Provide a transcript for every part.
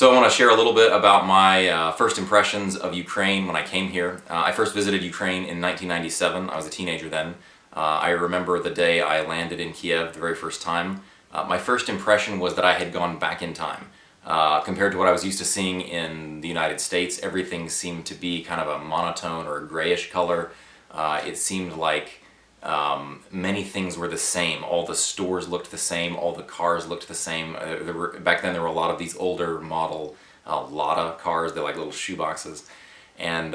So I want to share a little bit about my first impressions of Ukraine when I came here. I first visited Ukraine in 1997. I was a teenager then. I remember the day I landed in Kiev the very first time. My first impression was that I had gone back in time. Compared to what I was used to seeing in the United States, everything seemed to be kind of a monotone or a grayish color. It seemed like many things were the same. All the stores looked the same, all the cars looked the same. Back then there were a lot of these older model Lada cars, they're like little shoeboxes. And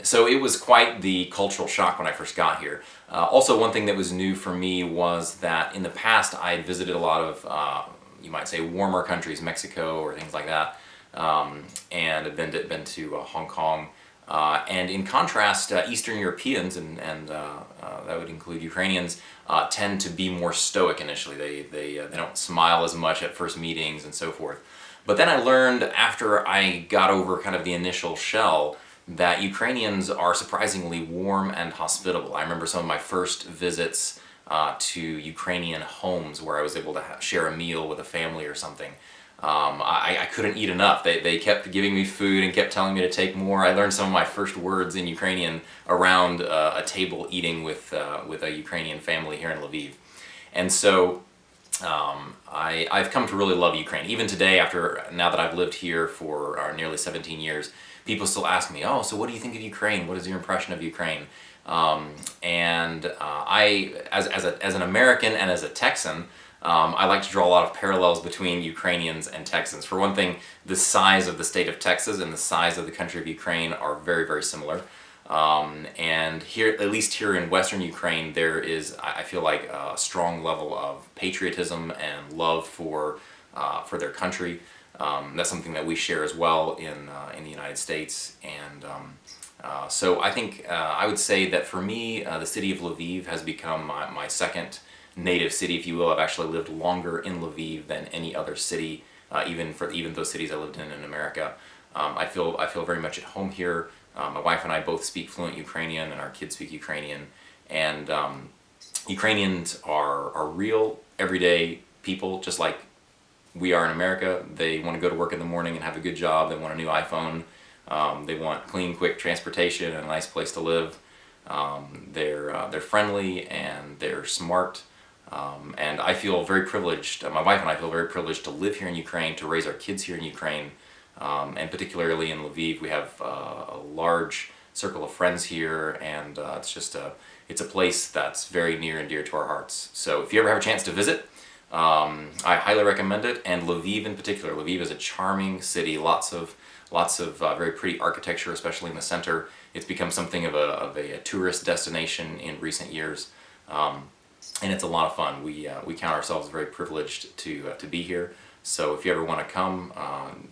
so it was quite the cultural shock when I first got here. Also, one thing that was new for me was that in the past I had visited a lot of, you might say, warmer countries, Mexico or things like that, and had been to Hong Kong. And in contrast, Eastern Europeans, and that would include Ukrainians, tend to be more stoic initially. They don't smile as much at first meetings and so forth. But then I learned after I got over kind of the initial shell that Ukrainians are surprisingly warm and hospitable. I remember some of my first visits to Ukrainian homes where I was able to share a meal with a family or something. I couldn't eat enough. They kept giving me food and kept telling me to take more. I learned some of my first words in Ukrainian around a table eating with a Ukrainian family here in Lviv. And so I've come to really love Ukraine. Even today, now that I've lived here for nearly 17 years, people still ask me, oh, so what do you think of Ukraine? What is your impression of Ukraine? As an American and as a Texan, I like to draw a lot of parallels between Ukrainians and Texans. For one thing, the size of the state of Texas and the size of the country of Ukraine are very, very similar. And here, at least here in Western Ukraine, there is, I feel like, a strong level of patriotism and love for their country. That's something that we share as well in the United States. And so I think I would say that for me, the city of Lviv has become my second native city, if you will. I've actually lived longer in Lviv than any other city, even those cities I lived in America. I feel very much at home here. My wife and I both speak fluent Ukrainian, and our kids speak Ukrainian. And Ukrainians are real, everyday people, just like we are in America. They want to go to work in the morning and have a good job. They want a new iPhone. They want clean, quick transportation and a nice place to live. They're friendly and they're smart. And I feel very privileged, my wife and I feel very privileged to live here in Ukraine, to raise our kids here in Ukraine, and particularly in Lviv. We have a large circle of friends here, and it's a place that's very near and dear to our hearts. So if you ever have a chance to visit, I highly recommend it, and Lviv in particular. Lviv is a charming city, lots of very pretty architecture, especially in the center. It's become something of a tourist destination in recent years. And it's a lot of fun. We count ourselves very privileged to be here. So if you ever want to come,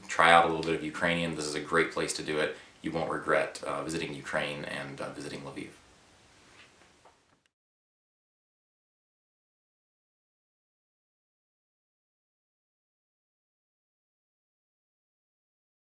try out a little bit of Ukrainian, this is a great place to do it. You won't regret visiting Ukraine and visiting Lviv.